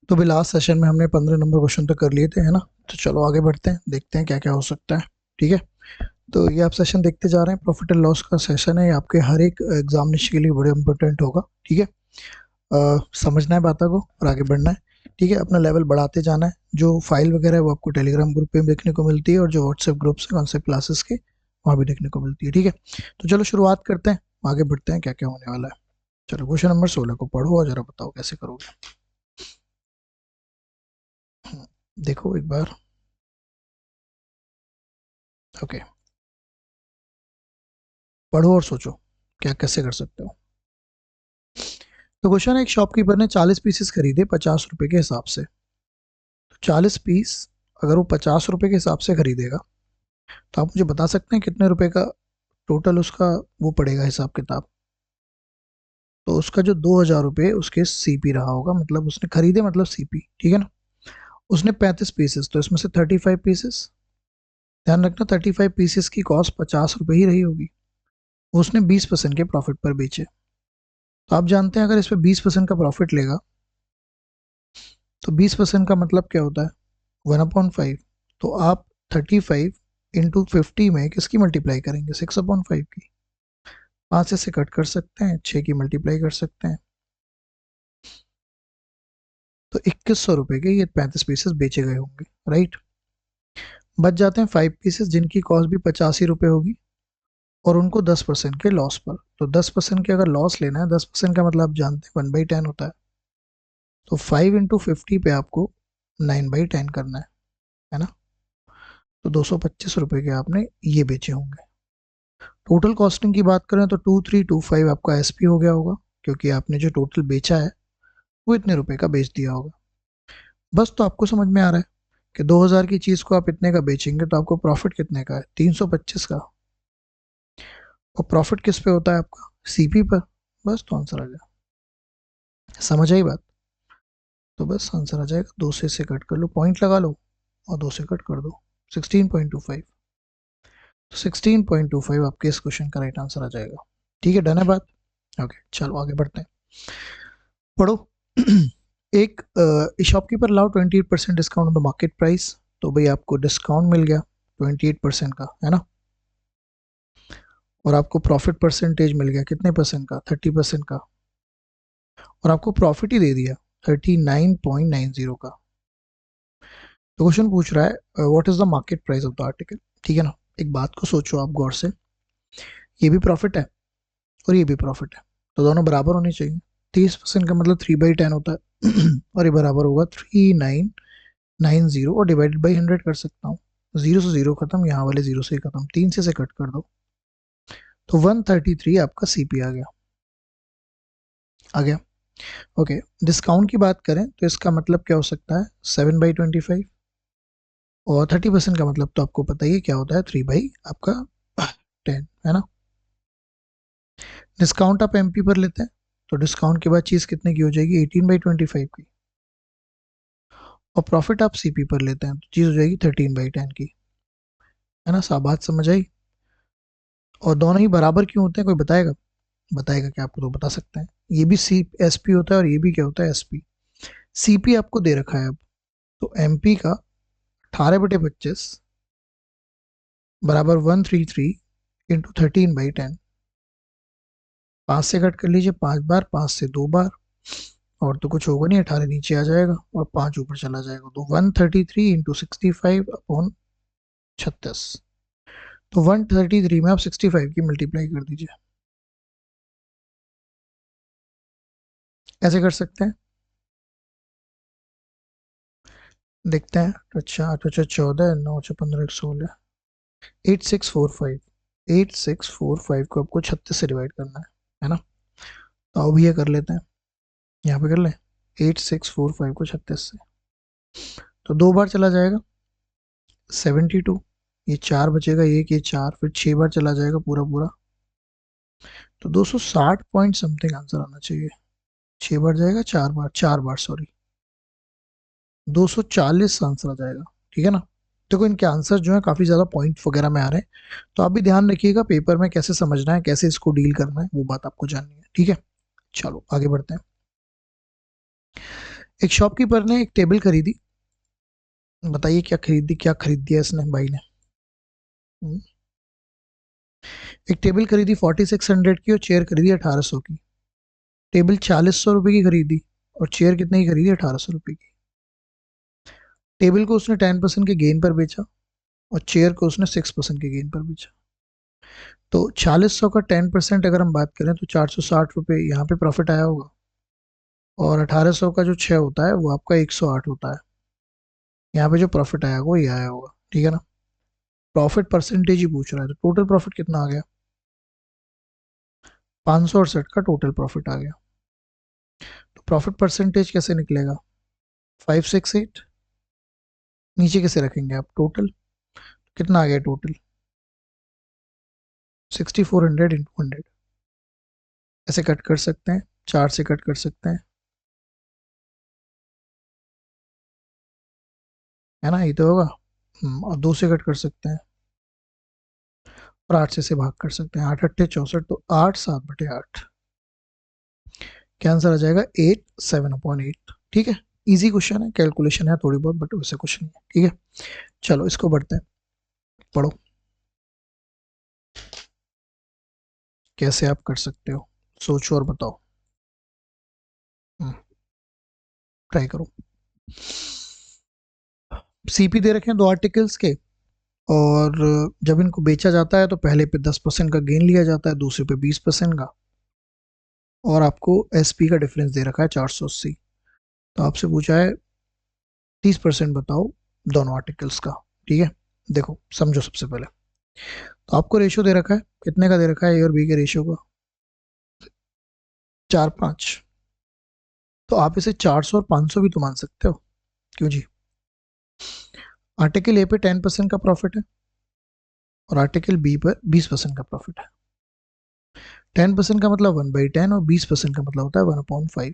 तो भी last session में हमने 15 नंबर क्वेश्चन तो कर लिए थे, है ना। तो चलो आगे बढ़ते हैं, देखते हैं क्या क्या हो सकता है। ठीक है, तो ये आप सेशन देखते जा रहे हैं, प्रॉफिट एंड लॉस का सेशन है। ये आपके हर एक एग्जामिनेशन के लिए बड़े इंपॉर्टेंट होगा। ठीक है, समझना है बातों को और आगे बढ़ना है। ठीक है, अपना लेवल बढ़ाते जाना है। जो फाइल वगैरह है वो आपको टेलीग्राम ग्रुप पे देखने को मिलती है, और जो व्हाट्सएप ग्रुप से कॉन्सेप्ट क्लासेस के वहाँ भी देखने को मिलती है। ठीक है, तो चलो शुरुआत करते हैं, आगे बढ़ते हैं क्या क्या होने वाला है। चलो क्वेश्चन नंबर 16 को पढ़ो और जरा बताओ कैसे करोगे। देखो एक बार। ओके, पढ़ो और सोचो क्या कैसे कर सकते हो। तो क्वेश्चन है, एक शॉपकीपर ने 40 पीसेस खरीदे 50 रुपए के हिसाब से। तो 40 पीस अगर वो 50 रुपए के हिसाब से खरीदेगा, तो आप मुझे बता सकते हैं कितने रुपए का टोटल उसका वो पड़ेगा हिसाब किताब। तो उसका जो 2000 रुपये उसके सीपी रहा होगा, मतलब उसने खरीदे मतलब सीपी। ठीक है ना। उसने 35 पीसेस, तो इसमें से 35 पीसेस, ध्यान रखना 35 पीसेस की कॉस्ट 50 रुपये ही रही होगी। उसने 20% के प्रॉफिट पर बेचे। तो आप जानते हैं अगर इस पर 20% का प्रॉफिट लेगा, तो 20% का मतलब क्या होता है, 1/5। तो आप 35 × 50 में किसकी मल्टीप्लाई करेंगे, 6/5 की। 5 से कट कर सकते हैं, 6 की मल्टीप्लाई कर सकते हैं। तो 2100 रुपये के ये 35 पीसेस बेचे गए होंगे, राइट। बच जाते हैं 5 पीसेस जिनकी कॉस्ट भी 85 रुपये होगी, और उनको 10% के लॉस पर। तो 10% के अगर लॉस लेना है, 10% का मतलब आप जानते हैं 1/10 होता है। तो 5 × 50 पे आपको 9/10 करना है ना। तो 225 रुपये के आपने ये बेचे होंगे। टोटल कॉस्टिंग की बात करें तो 2325 आपका एसपी हो गया होगा, क्योंकि आपने जो टोटल बेचा है वो इतने रुपए का बेच दिया होगा। बस, तो आपको समझ में आ रहा है कि 2000 की चीज को आप इतने का बेचेंगे तो आपको प्रॉफिट कितने का है, 325 का। और प्रॉफिट किस पे होता है आपका, सीपी पर। बस, तो आंसर आ गया। समझ आई बात। तो बस आंसर आ जाएगा, 2 से कट कर लो, पॉइंट लगा लो और 2 से कट कर दो, 16.25। तो 16.25 आपके इस क्वेश्चन का राइट आंसर आ जाएगा। ठीक है, डन है बात। ओके, चलो आगे बढ़ते हैं, पढ़ो। एक shopkeeper allow 28% discount on the market price. तो भाई आपको डिस्काउंट मिल गया 28% का, है ना। और आपको प्रॉफिट परसेंटेज मिल गया कितने परसेंट का, 30% का। और आपको प्रॉफिट ही दे दिया 39.90 का। तो क्वेश्चन पूछ रहा है what is the market price of the article. ठीक है ना। एक बात को सोचो आप गौर से, ये भी प्रॉफिट है और ये भी प्रॉफिट है, तो दोनों बराबर होनी चाहिए। 30% का मतलब 3/10 होता है और ये बराबर होगा 3990, और डिवाइडेड बाई 100 कर सकता हूँ। जीरो से जीरो खत्म, यहाँ वाले जीरो से ही खत्म, 3 से कट कर दो। तो 133 आपका सीपी आ गया। आ गया। ओके, डिस्काउंट की बात करें तो इसका मतलब क्या हो सकता है, 7/25। और 30% का मतलब तो आपको पता ही है क्या होता है, 3 आपका 10, है ना। डिस्काउंट आप एमपी पर लेते हैं, तो डिस्काउंट के बाद चीज कितने की हो जाएगी, 18/25 की। और प्रॉफिट आप सीपी पर लेते हैं तो चीज हो जाएगी 13/10 की, है ना। सा बात समझ आई। और दोनों ही बराबर क्यों होते हैं, कोई बताएगा, बताएगा क्या, आपको तो बता सकते हैं। ये भी सी एसपी होता है और ये भी क्या होता है, एसपी। सीपी आपको दे रखा है अब, तो एमपी का 18/25 बराबर 133 × 13/10। 5 से कट कर लीजिए 5 बार, 5 से 2 बार, और तो कुछ होगा नहीं, 18 नीचे आ जाएगा और 5 ऊपर चला जाएगा। तो 133 × 65/36। तो 133 में आप 65 की मल्टीप्लाई कर दीजिए, ऐसे कर सकते हैं। देखते हैं, अच्छा 8 × 14, 9 × 15, 16, 8645। 8645 को आपको 36 से डिवाइड करना है ना। तो अब ये कर लेते हैं, यहाँ पे कर लें, 8645 को 36 से। तो 2 बार चला जाएगा 72, ये 4 बचेगा, एक ये 4, फिर 6 बार चला जाएगा पूरा पूरा। तो 260 पॉइंट समथिंग आंसर आना चाहिए। 6 बार जाएगा, 4 बार, 4 बार सॉरी, 240 आंसर आ जाएगा। ठीक है ना। देखो इनके आंसर जो है काफी ज्यादा पॉइंट वगैरह में आ रहे हैं, तो आप भी ध्यान रखिएगा पेपर में कैसे समझना है, कैसे इसको डील करना है, वो बात आपको जाननी है। ठीक है, चलो आगे बढ़ते हैं। एक शॉपकीपर ने एक टेबल खरीदी, बताइए क्या खरीद दिया इसने भाई ने। हम्म, एक टेबल खरीदी 4600 की और चेयर खरीदी 1800 की। टेबल 4000 रुपये की खरीदी और चेयर कितने की खरीदी, 1800 रुपये की। टेबल को उसने 10% के गेन पर बेचा और चेयर को उसने 6% के गेन पर बेचा। तो 4600 का 10% अगर हम बात करें तो 460 रुपये यहाँ पे प्रॉफिट आया होगा, और 1800 का जो 6 होता है वो आपका 108 होता है। यहाँ पे जो प्रॉफिट आया वो ये आया होगा, ठीक है ना। प्रॉफिट परसेंटेज ही पूछ रहा है, तो टोटल प्रॉफिट कितना आ गया, 568 का टोटल प्रॉफिट आ गया। तो प्रॉफिट परसेंटेज कैसे निकलेगा, 568, नीचे कैसे रखेंगे आप, टोटल कितना आ गया टोटल, 6400 इंटू 100। ऐसे कट कर सकते हैं, 4 से कट कर सकते हैं, है ना, ये तो होगा। और 2 से कट कर सकते हैं और 8 से भाग कर सकते हैं, 8 8 64, तो 8 7/8। क्या आंसर आ जाएगा, 8 7/8। ठीक है, इजी क्वेश्चन है, कैलकुलेशन है थोड़ी बहुत बट वैसे कुछ नहीं है, ठीक है। चलो इसको बढ़ते हैं, पढ़ो कैसे आप कर सकते हो, सोचो और बताओ। ट्राई करो। सीपी दे रखे हैं 2 आर्टिकल्स के, और जब इनको बेचा जाता है तो पहले पे 10% का गेन लिया जाता है, दूसरे पे 20% का, और आपको एसपी का डिफरेंस दे रखा है 480। तो आपसे पूछा है 30% बताओ दोनों आर्टिकल्स का, ठीक है। देखो समझो, सबसे पहले तो आपको रेशियो दे रखा है, कितने का दे रखा है, ए और बी के रेशियो का, 4 5। तो आप इसे 400 और 500 भी तो मान सकते हो, क्यों जी। आर्टिकल ए पे 10% का प्रॉफिट है और आर्टिकल बी पर 20% का प्रॉफिट है। 10% का मतलब 1/10 और 20% का मतलब होता है 1/5।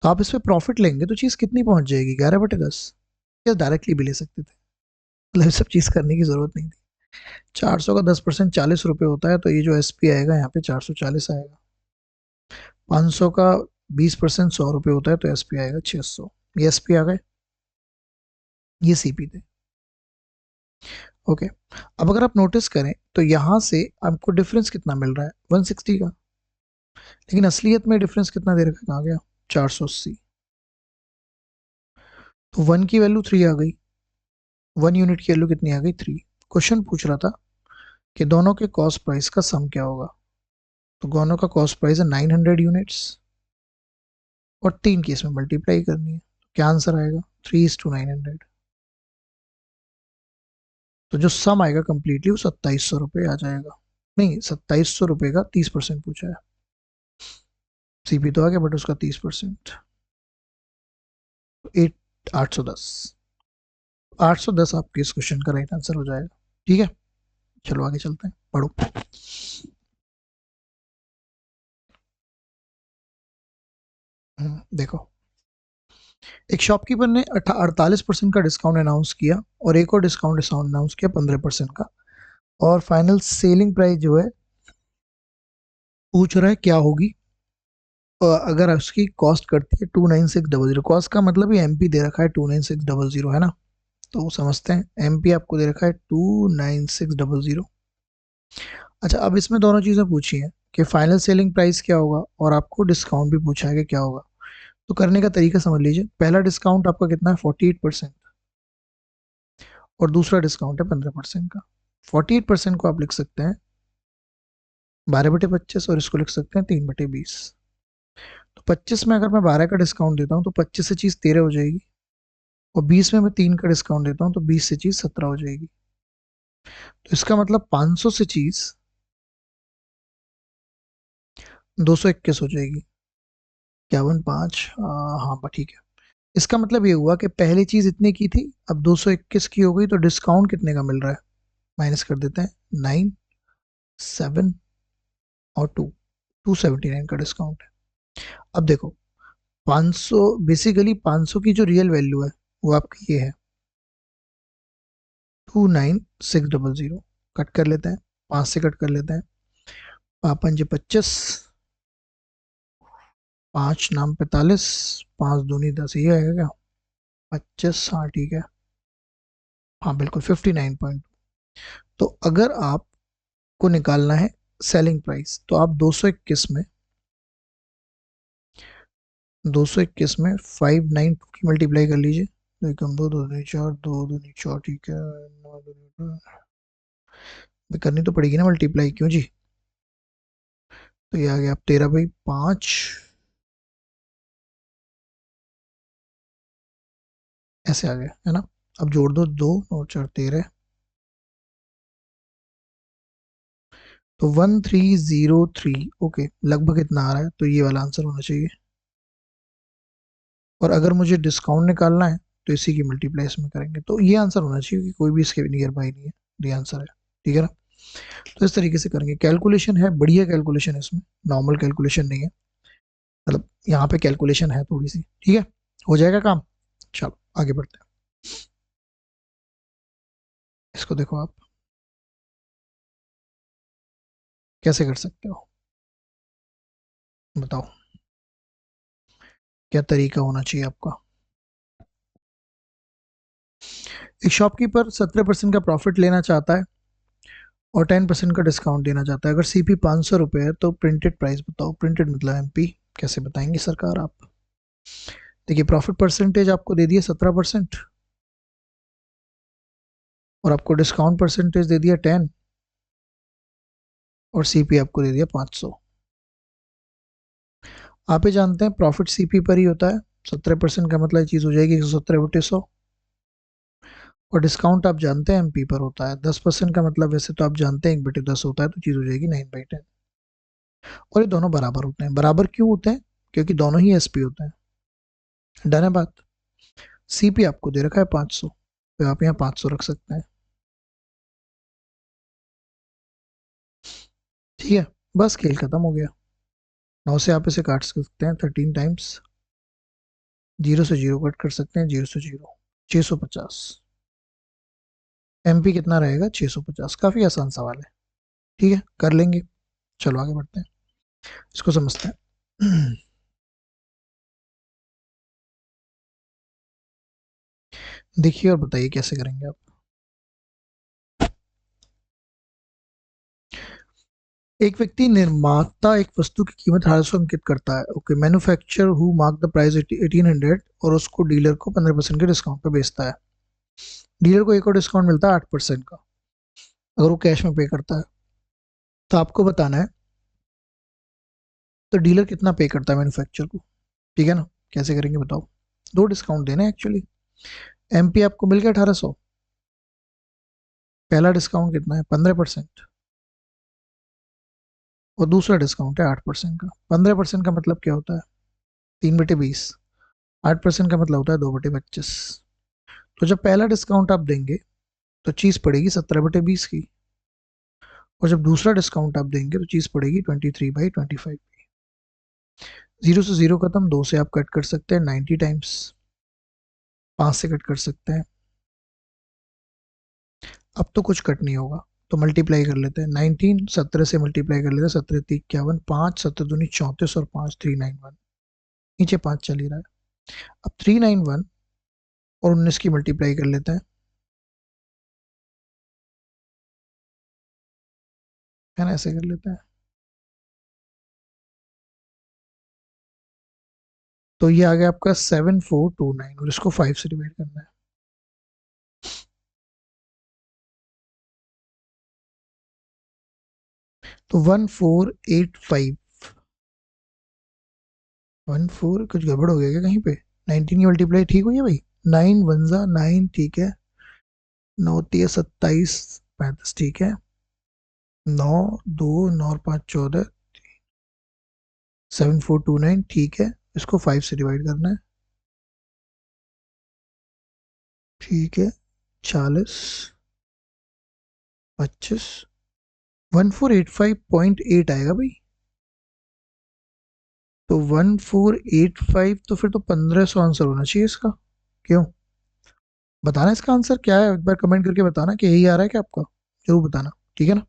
तो आप इस पे प्रॉफिट लेंगे तो चीज़ कितनी पहुंच जाएगी, 11/10। या डायरेक्टली भी ले सकते थे, मतलब सब चीज़ करने की जरूरत नहीं थी। 400 का 10% 40 रुपये होता है, तो ये जो एस पी आएगा यहाँ पे 440 आएगा। 500 का 20% 100 रुपये होता है, तो एस पी आएगा 600। ये एस पी आ गए, ये सी पी थे। ओके, अब अगर आप नोटिस करें तो यहाँ से आपको डिफरेंस कितना मिल रहा है, 160 का, लेकिन असलियत में डिफरेंस कितना दे रखा, कहाँ गया, 480। तो 1 की वैल्यू 3 आ गई, 1 यूनिट की वैल्यू कितनी आ गई, 3। क्वेश्चन पूछ रहा था कि दोनों के कॉस्ट प्राइस का सम क्या होगा। तो दोनों का कॉस्ट प्राइस है 900 यूनिट्स, और 3 की इसमें मल्टीप्लाई करनी है, तो क्या आंसर आएगा, 3:900। तो जो सम आएगा कंप्लीटली वो 2700 रुपये आ जाएगा। नहीं, 2700 रुपये का 30% पूछा है, सीपी तो आ गया बट उसका 30%, तो 810। 810 आपके इस क्वेश्चन का राइट आंसर हो जाएगा, ठीक है। चलो आगे चलते हैं, पढ़ो। देखो, एक शॉपकीपर ने 48% का डिस्काउंट अनाउंस किया और एक और डिस्काउंट अनाउंस किया 15% का, और फाइनल सेलिंग प्राइस जो है पूछ रहा है क्या होगी अगर उसकी कॉस्ट करती है 29600। कॉस्ट का मतलब ये एमपी दे रखा है 29600, है ना। तो समझते हैं, एमपी आपको दे रखा है 29600। अच्छा, अब इसमें दोनों चीज़ें पूछी हैं कि फाइनल सेलिंग प्राइस क्या होगा और आपको डिस्काउंट भी पूछा है कि क्या होगा। तो करने का तरीका समझ लीजिए, पहला डिस्काउंट आपका कितना है, 48%, और दूसरा डिस्काउंट है 15% का। 48% को आप लिख सकते हैं 12/25, और इसको लिख सकते हैं 3/20। तो 25 में अगर मैं 12 का डिस्काउंट देता हूँ तो 25 से चीज़ 13 हो जाएगी, और 20 में मैं 3 का डिस्काउंट देता हूँ तो 20 से चीज़ 17 हो जाएगी। तो इसका मतलब 500 से चीज़ 221 हो जाएगी, 51 5, हाँ ठीक है। इसका मतलब ये हुआ कि पहली चीज़ इतने की थी, अब 221 की हो गई, तो डिस्काउंट कितने का मिल रहा है, माइनस कर देते हैं, 9 7 और 279 का डिस्काउंट है। अब देखो, 500, बेसिकली 500 की जो रियल वैल्यू है वो आपकी ये है 29600। कट कर लेते हैं, 5 से कट कर लेते हैं, 5 5 25, 5 नाम 45, 5 दूनी 10, ये आएगा क्या? 25, हाँ ठीक है। हाँ बिल्कुल 59 तो अगर आपको निकालना है सेलिंग प्राइस तो आप 221 में 592 की मल्टीप्लाई कर लीजिए। दो एकम दो, दो दूनी चार, दो दूनी चार, ठीक है, नौ दूनी करनी तो पड़ेगी ना मल्टीप्लाई, क्यों जी? तो ये आ गया आप 13/5 ऐसे आ गया है ना। अब जोड़ दो, 2 और 4 13, तो 1303। ओके, लगभग इतना आ रहा है, तो ये वाला आंसर होना चाहिए। और अगर मुझे डिस्काउंट निकालना है तो इसी की मल्टीप्लाई इसमें करेंगे, तो ये आंसर होना चाहिए कि कोई भी इसके नियर बाई नहीं है, ये आंसर है। ठीक है ना? तो इस तरीके से करेंगे। कैलकुलेशन है, बढ़िया कैलकुलेशन है इसमें, नॉर्मल कैलकुलेशन नहीं है, मतलब यहाँ पे कैलकुलेशन है थोड़ी सी। ठीक है, हो जाएगा काम। चलो आगे बढ़ते हैं। इसको देखो आप कैसे कर सकते हो, बताओ क्या तरीका होना चाहिए आपका। एक शॉपकीपर 17% का प्रॉफिट लेना चाहता है और 10% का डिस्काउंट देना चाहता है। अगर सीपी 500 रुपये है तो प्रिंटेड प्राइस बताओ। प्रिंटेड मतलब एमपी, कैसे बताएंगे सरकार आप? देखिए, प्रॉफिट परसेंटेज आपको दे दिया 17% और आपको डिस्काउंट परसेंटेज दे दिया 10 और सीपी आपको दे दिया 500। आप ही जानते हैं प्रॉफिट सीपी पर ही होता है। 17% का मतलब चीज हो जाएगी 117/100 और डिस्काउंट आप जानते हैं एमपी पर होता है। 10% का मतलब वैसे तो आप जानते हैं 1/10 होता है, तो चीज हो जाएगी 9/10। और ये दोनों बराबर होते हैं। बराबर क्यों होते हैं? क्योंकि दोनों ही एसपी होते हैं। डन है बात। सीपी आपको दे रखा है 500, तो आप यहाँ 500 रख सकते हैं। ठीक है, बस खेल खत्म हो गया। 9 से आप इसे काट सकते हैं 13 टाइम्स। 0 से 0 कट कर सकते हैं, 0 से 0, 650। एमपी कितना रहेगा? 650। काफी आसान सवाल है। ठीक है, कर लेंगे। चलो आगे बढ़ते हैं, इसको समझते हैं। देखिए और बताइए कैसे करेंगे आप। एक व्यक्ति निर्माता एक वस्तु की कीमत 1800 अंकित करता है। Okay, manufacture who mark the price 1800 और उसको डीलर को 15% के डिस्काउंट पे बेचता है। डीलर को एक और डिस्काउंट मिलता है 8% का, अगर वो कैश में पे करता है। तो आपको बताना है तो डीलर कितना पे करता है मैन्युफैक्चर को। ठीक है ना? कैसे करेंगे बताओ। दो डिस्काउंट देने एक्चुअली। एमपी आपको मिल गया 1800, पहला डिस्काउंट कितना है? 15%। और दूसरा डिस्काउंट है 8% का। 15% का मतलब क्या होता है? 3/20। 8% का मतलब होता है 2/25। तो जब पहला डिस्काउंट आप देंगे तो चीज पड़ेगी 17/20 की, और जब दूसरा डिस्काउंट आप देंगे तो चीज पड़ेगी 23/25। 0 से 0 खत्म, 2 से आप कट कर सकते हैं 90 टाइम्स, 5 से कट कर सकते हैं। अब तो कुछ कट नहीं होगा, तो मल्टीप्लाई कर लेते हैं। 19 17 से मल्टीप्लाई कर लेते हैं। 17×3 = 51, 5 7×2 = 34 और 5 391। नीचे 5 चल ही रहा है। अब 391 और 19 की मल्टीप्लाई कर लेते हैं, है ना? ऐसे कर लेते हैं। तो ये आ गया आपका 7429 और इसको 5 से डिवाइड करना है। तो 1485। 14 कुछ गड़बड़ हो गया क्या कहीं पे? 19 की मल्टीप्लाई ठीक हुई है भाई? 9 1 9, ठीक है। 9 3 27 35, ठीक है। 9 2 9 और 5 14, 7429, ठीक है। इसको 5 से डिवाइड करना है। ठीक है, 40, 25, 1485.8 आएगा भाई। तो 1485, तो फिर तो 1500 आंसर होना चाहिए इसका। क्यों? बताना इसका आंसर क्या है, एक बार कमेंट करके बताना कि यही आ रहा है क्या आपका। जरूर बताना, ठीक है ना?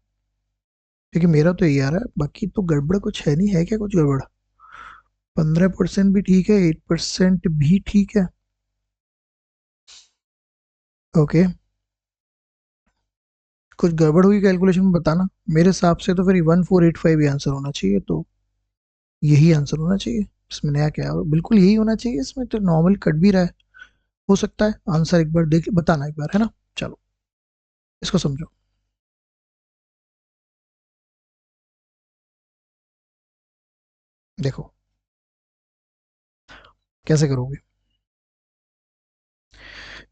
क्योंकि मेरा तो यही आ रहा है, बाकी तो गड़बड़ कुछ है नहीं, है क्या कुछ गड़बड़? 15% भी ठीक है, 8% भी ठीक है। ओके, कुछ गड़बड़ हुई कैलकुलेशन में बताना। मेरे हिसाब से तो फिर 1485 ही आंसर होना चाहिए, तो यही आंसर होना चाहिए। इसमें नया क्या है, बिल्कुल यही होना चाहिए। इसमें तो नॉर्मल कट भी रहा है, हो सकता है। आंसर एक बार देख बताना, एक बार, है ना। चलो इसको समझो। देखो कैसे करोगे।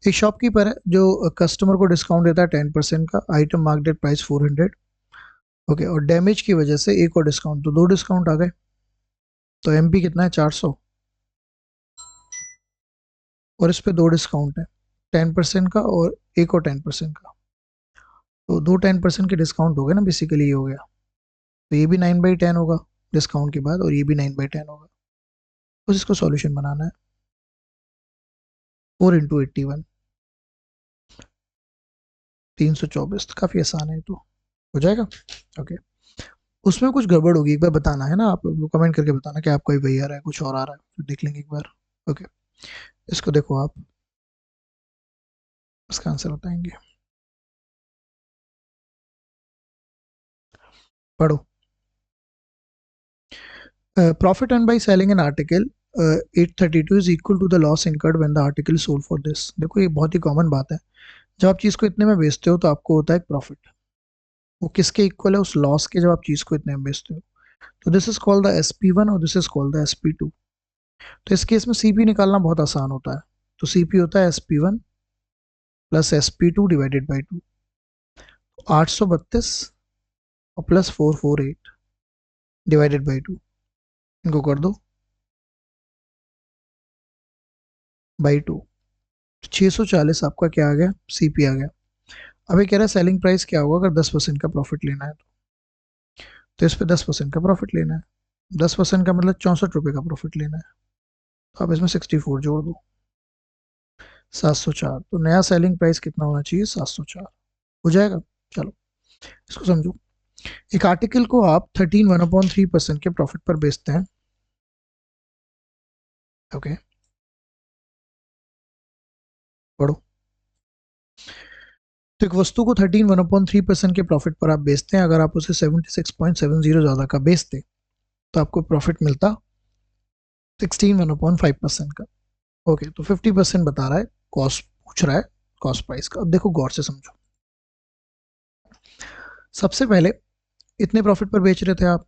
एक शॉपकीपर है जो कस्टमर को डिस्काउंट देता है 10% का, item market at price 400। Okay, और डैमेज की वजह से एक और डिस्काउंट, तो दो डिस्काउंट आ गए। तो एमपी कितना है, 400। और इस पे दो डिस्काउंट है, 10% का और एक और 10% का। तो दो 10% के डिस्काउंट हो गए ना, बेसिकली ये हो गया। तो ये भी 9/10 होगा डिस्काउंट के बाद, और ये भी 9/10 होगा। बस इसको सॉल्यूशन बनाना है। 4 × 81, 324। काफी आसान है, तो हो जाएगा। ओके, उसमें कुछ गड़बड़ होगी, एक बार बताना, है ना। आप कमेंट करके बताना कि आपका ही वही आ रहा है, कुछ और आ रहा है, फिर देख लेंगे एक बार। ओके, इसको देखो आप, इसका आंसर बताएंगे। पढ़ो। Profit earned by selling an article 832 is equal to the loss incurred when the article is sold for this। देखो ये बहुत ही कॉमन बात है। जब आप चीज को इतने में बेचते हो तो आपको होता है प्रॉफिट। वो किसके इक्वल है, उस लॉस के, जब आप चीज को इतने में बेचते हो। तो this is called the SP1 और this is called the SP2। तो इस केस में सीपी निकालना बहुत आसान होता है। तो सीपी होता है SP1 plus SP2 divided by 2। 832 और प्लस 448 डिवाइडेड बाई 2, इनको कर दो बाई 2। 640 आपका क्या आ गया, सीपी आ गया। अब ये कह रहा है सेलिंग प्राइस क्या होगा अगर 10% का प्रॉफिट लेना है। तो इस पे 10% का प्रॉफिट लेना है। 10% का मतलब 64 रुपये का प्रॉफिट लेना है। तो आप इसमें 64 जोड़ दो, 704। तो नया सेलिंग प्राइस कितना होना चाहिए, 704। हो जाएगा। चलो इसको समझो। एक आर्टिकल को आप 13 1/3% के प्रॉफिट पर बेचते हैं। ओके, पढ़ो। तो एक वस्तु को 13 1/3% के प्रॉफिट पर आप बेचते हैं। अगर आप उसे 76.70 ज्यादा का बेचते तो आपको प्रॉफिट मिलता 16 1/5% का। ओके, तो 50% बता रहा है, कॉस्ट पूछ रहा है, कॉस्ट प्राइस का। अब देखो गौर से समझो। सबसे पहले इतने प्रॉफिट पर बेच रहे थे आप,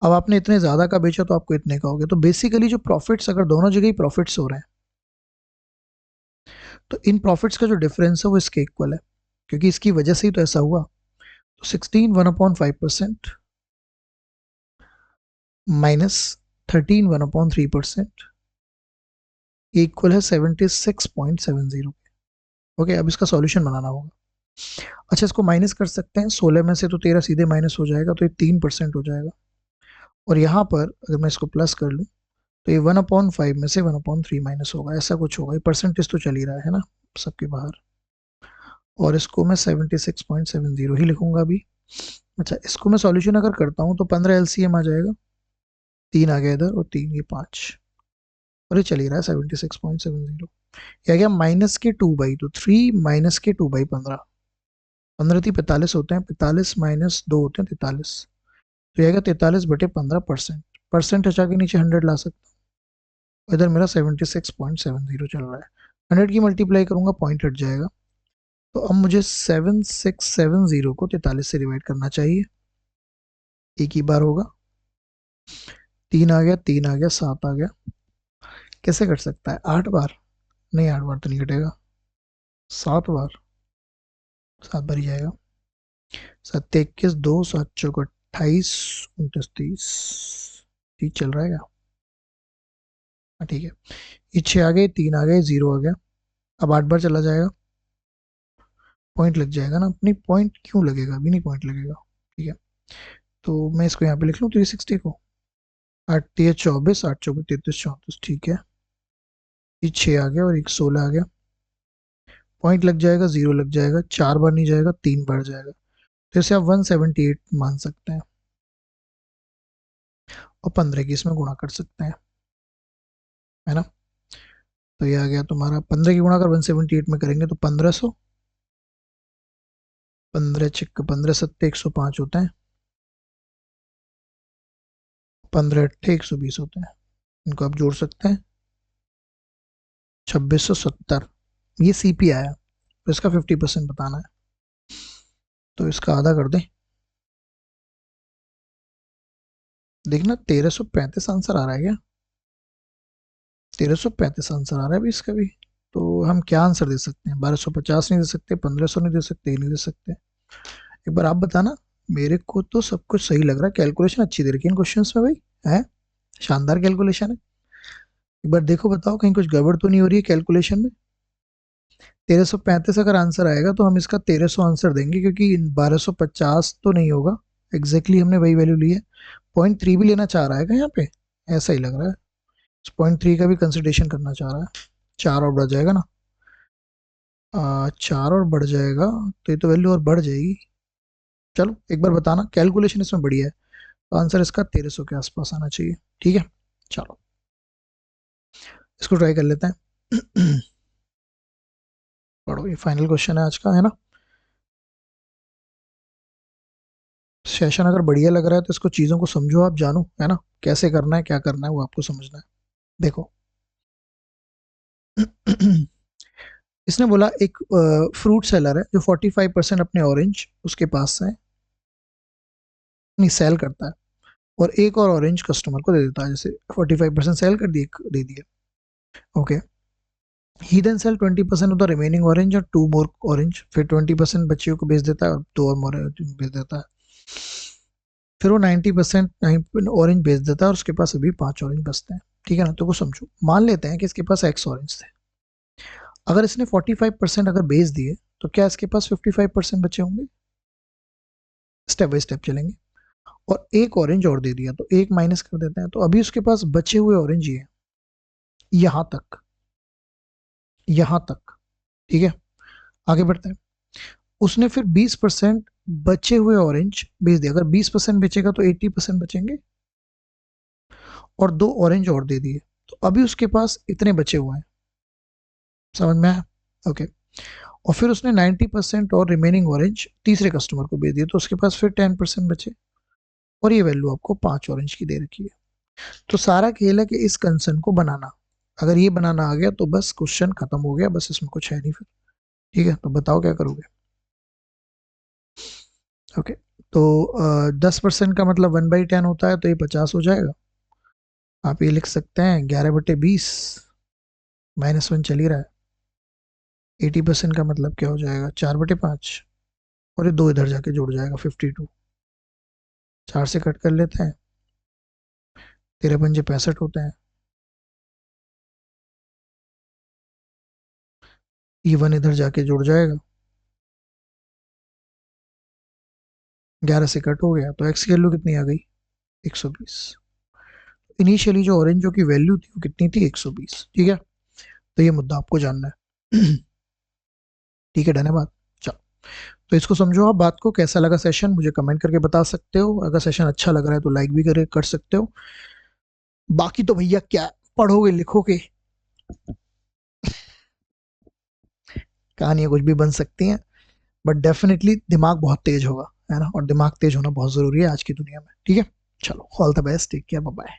अब आपने इतने ज्यादा का बेचा तो आपको इतने का हो गया। तो बेसिकली जो प्रॉफिट्स, अगर दोनों जगह ही प्रॉफिट्स हो रहे हैं, तो इन प्रॉफिट्स का जो डिफरेंस है वो इसके इक्वल है, क्योंकि इसकी वजह से ही तो ऐसा हुआ। तो 16 1/5% माइनस 13 1/3% इक्वल है 76.70। ओके, अब इसका सॉल्यूशन बनाना होगा। अच्छा, इसको माइनस कर सकते हैं, 16 में से तो 13 सीधे माइनस हो जाएगा, तो ये 3% हो जाएगा। और यहाँ पर अगर मैं इसको प्लस कर लूँ तो ये 1/5 में से 1/3 माइनस होगा, ऐसा कुछ होगा। ये परसेंटेज तो चल ही रहा है ना सबके बाहर। और इसको मैं 76.70 ही लिखूंगा अभी। अच्छा, इसको मैं सॉल्यूशन अगर करता हूँ तो 15 LCM आ जाएगा। 3 आ गया इधर, और 3 ये 5, और ये चल ही रहा है 76.70। क्या गया, -2/, तो 3 -2/15। 15 थी 45 होते हैं, 45 -2 होते हैं 43। तो ये 43/15%। परसेंट हटा के नीचे 100 ला सकता हूँ। इधर मेरा 76.70 चल रहा है। 100 की मल्टीप्लाई करूंगा, पॉइंट हट जाएगा। तो अब मुझे 7670 को 43 से डिवाइड करना चाहिए। एक ही बार होगा। 3 आ गया, 3 आ गया, 7 आ गया। कैसे कट सकता है, 8 बार? नहीं, 8 बार तो नहीं कटेगा। 7 बार, 7 बार ही जाएगा। 7 21 2, 7 4 28, 29 30। 30 चल रहा है क्या? हाँ ठीक है। ये 6 आ गए, 3 आ गए, 0 आ गया। अब 8 बार चला जाएगा, पॉइंट लग जाएगा ना। अपनी पॉइंट क्यों लगेगा, अभी नहीं पॉइंट लगेगा। ठीक है, तो मैं इसको यहाँ पे लिख लूँ 360 को। 8 3 24, 8 4 32 34, ठीक है। ये 6 आ गया और एक 16 आ गया। पॉइंट लग जाएगा, 0 लग जाएगा। 4 बार नहीं जाएगा, 3 बार जाएगा। तो इसे आप 178 मान सकते हैं, और 15 की इसमें गुणा कर सकते हैं। है ना। तो ये आ गया तुम्हारा 15 की गुणा अगर 178 में करेंगे तो 1500, 15 6 15 7 105 होते हैं, 15 8 120 होते हैं। इनको आप जोड़ सकते हैं, 2670। ये सीपी आया, तो इसका 50% बताना है, तो इसका आधा कर दें। देखना 1335 आंसर आ रहा है क्या, 1335 आंसर आ रहा है अभी इसका भी। तो हम क्या आंसर दे सकते हैं, 1250 नहीं दे सकते, 1500 नहीं दे सकते, ये नहीं दे सकते। एक बार आप बताना, मेरे को तो सब कुछ सही लग रहा है, कैलकुलेशन अच्छी दे रखी है इन क्वेश्चंस में भाई, है शानदार कैलकुलेशन है। एक बार देखो, बताओ कहीं कुछ गड़बड़ तो नहीं हो रही है कैलकुलेशन में। 1335 अगर आंसर आएगा तो हम इसका 1300 आंसर देंगे, क्योंकि 1250 तो नहीं होगा, एग्जैक्टली हमने वही वैल्यू ली है। 0.3 भी लेना चाह रहा है क्या यहाँ पे, ऐसा ही लग रहा है। 0.3 का भी कंसिडरेशन करना चाह रहा है, 4 और बढ़ जाएगा ना, 4 और बढ़ जाएगा, तो ये तो वैल्यू और बढ़ जाएगी। चलो एक बार बताना, कैलकुलेशन इसमें बढ़िया है, तो आंसर इसका 1300 के आसपास आना चाहिए। ठीक है, चलो इसको ट्राई कर लेते हैं। पढ़ो, ये फाइनल क्वेश्चन है आज का, है ना। सेशन अगर बढ़िया लग रहा है तो इसको चीज़ों को समझो, आप जानो, है ना, कैसे करना है क्या करना है वो आपको समझना है। देखो, इसने बोला एक फ्रूट सेलर है जो 45% अपने ऑरेंज उसके पास है, नहीं सेल करता है, और एक और ऑरेंज कस्टमर को दे देता है, जैसे 45% सेल कर दिए, दे दिया, okay. He then sell 20% off the remaining orange और 2 मोर ऑरेंज, फिर 20% बच्चियों को बेच देता है और 2 और बेच देता है। फिर वो 90% ऑरेंज बेच देता है और उसके पास अभी 5 ऑरेंज बचते हैं। ठीक है ना, तो वो समझो, मान लेते हैं कि इसके पास एक्स ऑरेंज थे। अगर इसने 45% अगर बेच दिए तो क्या इसके पास 55% बचे होंगे। स्टेप बाय स्टेप चलेंगे। और एक ऑरेंज और दे दिया तो एक माइनस कर देते हैं, तो अभी उसके पास बचे हुए ऑरेंज ही है, यहां तक, यहां तक। ठीक है, आगे बढ़ते हैं। उसने फिर 20% बचे हुए ऑरेंज बेच दिया, अगर 20% बेचेगा तो 80% बचेंगे, और 2 ऑरेंज और दे दिए, तो अभी उसके पास इतने बचे हुए हैं। समझ में आया, ओके। और फिर उसने 90% और रिमेनिंग ऑरेंज तीसरे कस्टमर को बेच दिए, तो उसके पास फिर 10% बचे, और ये वैल्यू आपको 5 ऑरेंज की दे रखी है। तो सारा खेल है कि इस कंसन को बनाना, अगर ये बनाना आ गया तो बस क्वेश्चन खत्म हो गया, बस इसमें कुछ है नहीं फिर। ठीक है, तो बताओ क्या करोगे। ओके, तो 10% का मतलब 1/10 होता है, तो ये 50 हो जाएगा। आप ये लिख सकते हैं 11/20, -1 चल ही रहा है। 80% का मतलब क्या हो जाएगा, 4/5, और ये 2 इधर जाके जुड़ जाएगा, 52। 4 से कट कर लेते हैं, 13×5 = 65 होते हैं। E1 इधर जाके जुड़ जाएगा, 11 से कट हो गया, तो एक्स की वैल्यू कितनी आ गई, 120। इनिशियली जो ऑरेंजो की वैल्यू थी वो कितनी थी, 120। ठीक है, तो ये मुद्दा आपको जानना है। ठीक है, डन है बात। चलो, तो इसको समझो आप बात को, कैसा लगा सेशन मुझे कमेंट करके बता सकते हो, अगर सेशन अच्छा लग रहा है तो लाइक भी कर सकते हो। बाकी तो भैया क्या पढ़ोगे लिखोगे, कहानियां कुछ भी बन सकती हैं, बट डेफिनेटली दिमाग बहुत तेज होगा, है ना, और दिमाग तेज होना बहुत जरूरी है आज की दुनिया में। ठीक है, चलो all the best, take care, bye bye.